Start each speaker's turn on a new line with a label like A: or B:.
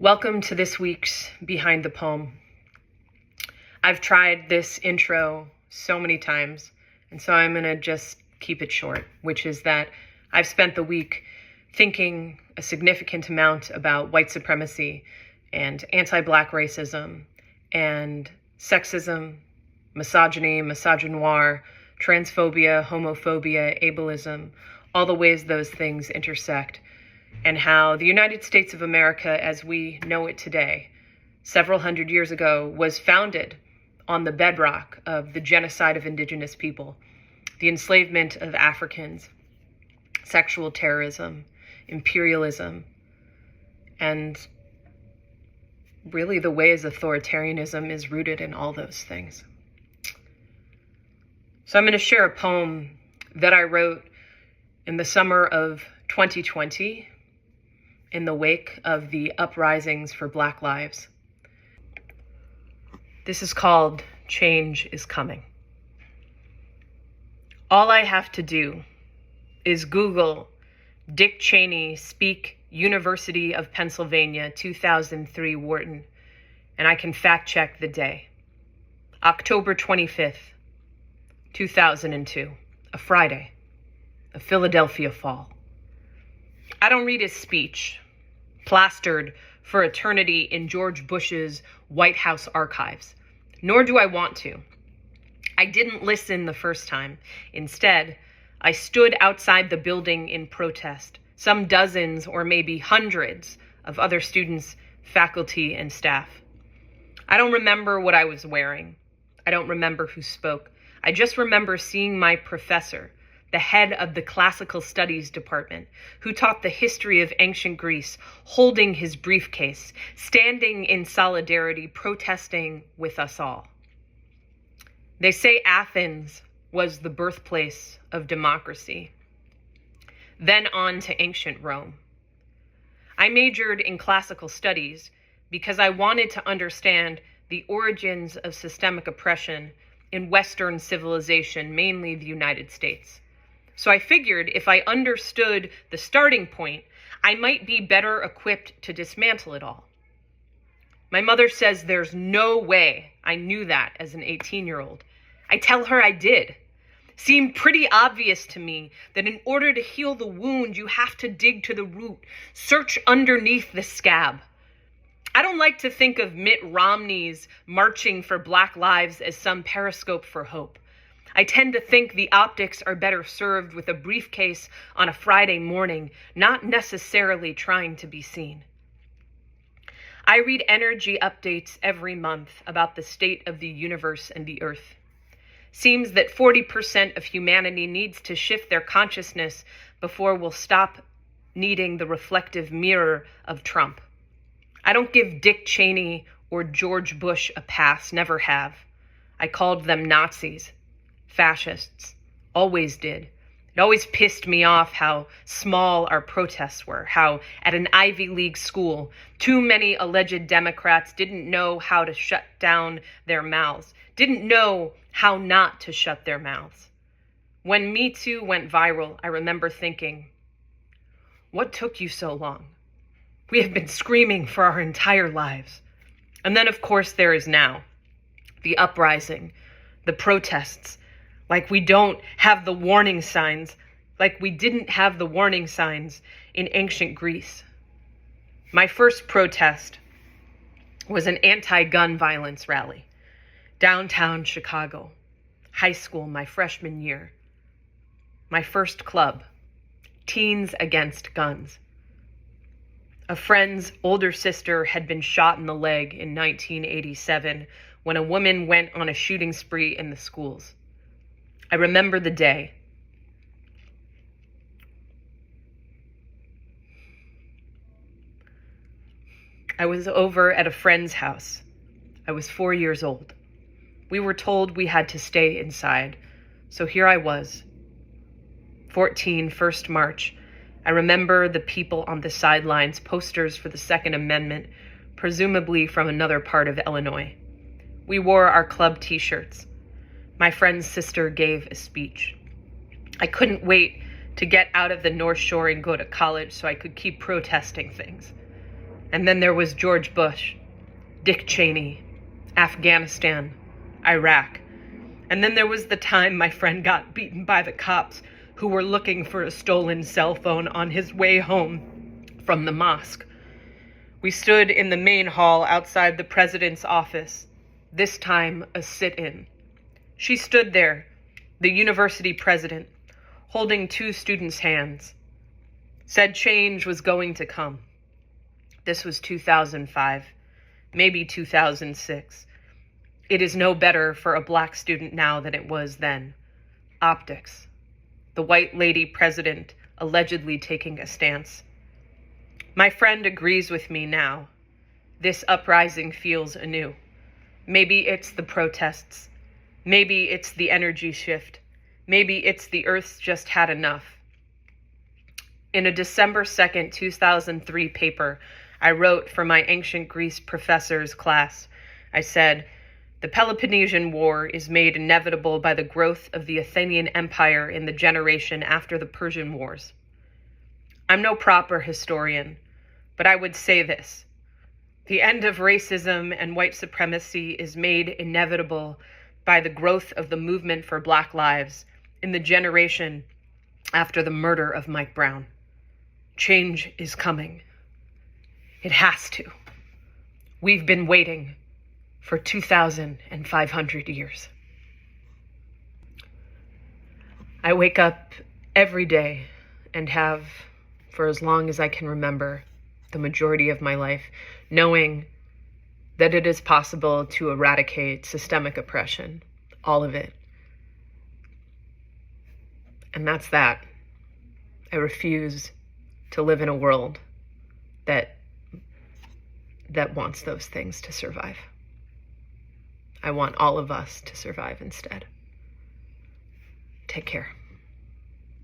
A: Welcome to this week's Behind the Poem. I've tried this intro so many times, and so I'm going to just keep it short, which is that I've spent the week thinking a significant amount about white supremacy and anti-Black racism and sexism, misogyny, misogynoir, transphobia, homophobia, ableism, all the ways those things intersect, and how the United States of America as we know it today, several hundred years ago, was founded on the bedrock of the genocide of indigenous people, the enslavement of Africans, sexual terrorism, imperialism, and really the ways authoritarianism is rooted in all those things. So I'm going to share a poem that I wrote in the summer of 2020, in the wake of the uprisings for Black lives. This is called Change is Coming. All I have to do is Google Dick Cheney speak University of Pennsylvania 2003 Wharton, and I can fact check the day. October 25th, 2002, a Friday, a Philadelphia fall. I don't read his speech, plastered for eternity in George Bush's White House archives, nor do I want to. I didn't listen the first time. Instead, I stood outside the building in protest, some dozens or maybe hundreds of other students, faculty, and staff. I don't remember what I was wearing. I don't remember who spoke. I just remember seeing my professor, the head of the classical studies department, who taught the history of ancient Greece, holding his briefcase, standing in solidarity, protesting with us all. They say Athens was the birthplace of democracy, then on to ancient Rome. I majored in classical studies because I wanted to understand the origins of systemic oppression in Western civilization, mainly the United States. So I figured if I understood the starting point, I might be better equipped to dismantle it all. My mother says there's no way I knew that as an 18-year-old. I tell her I did. Seemed pretty obvious to me that in order to heal the wound, you have to dig to the root, search underneath the scab. I don't like to think of Mitt Romney's marching for Black lives as some periscope for hope. I tend to think the optics are better served with a briefcase on a Friday morning, not necessarily trying to be seen. I read energy updates every month about the state of the universe and the earth. Seems that 40% of humanity needs to shift their consciousness before we'll stop needing the reflective mirror of Trump. I don't give Dick Cheney or George Bush a pass, never have. I called them Nazis. Fascists. Always did. It always pissed me off how small our protests were, how at an Ivy League school, too many alleged Democrats didn't know how to shut down their mouths, didn't know how not to shut their mouths. When Me Too went viral, I remember thinking, what took you so long? We have been screaming for our entire lives. And then, of course, there is now the uprising, the protests, like we don't have the warning signs, like we didn't have the warning signs in ancient Greece. My first protest was an anti-gun violence rally, downtown Chicago, high school, my freshman year. My first club, Teens Against Guns. A friend's older sister had been shot in the leg in 1987 when a woman went on a shooting spree in the schools. I remember the day. I was over at a friend's house. I was 4 years old. We were told we had to stay inside. So here I was, 14, 1st March. I remember the people on the sidelines, posters for the Second Amendment, presumably from another part of Illinois. We wore our club t-shirts. My friend's sister gave a speech. I couldn't wait to get out of the North Shore and go to college so I could keep protesting things. And then there was George Bush, Dick Cheney, Afghanistan, Iraq. And then there was the time my friend got beaten by the cops who were looking for a stolen cell phone on his way home from the mosque. We stood in the main hall outside the president's office, this time a sit-in. She stood there, the university president, holding two students' hands, said change was going to come. This was 2005, maybe 2006. It is no better for a black student now than it was then. Optics. The white lady president allegedly taking a stance. My friend agrees with me now. This uprising feels anew. Maybe it's the protests. Maybe it's the energy shift. Maybe it's the Earth's just had enough. In a December 2nd, 2003 paper I wrote for my ancient Greece professor's class, I said, "The Peloponnesian War is made inevitable by the growth of the Athenian Empire in the generation after the Persian Wars." I'm no proper historian, but I would say this. The end of racism and white supremacy is made inevitable by the growth of the movement for Black lives in the generation after the murder of Mike Brown. Change is coming. It has to. We've been waiting for 2,500 years. I wake up every day and have, for as long as I can remember, the majority of my life, knowing that it is possible to eradicate systemic oppression, all of it. And that's that. I refuse to live in a world that wants those things to survive. I want all of us to survive instead. Take care.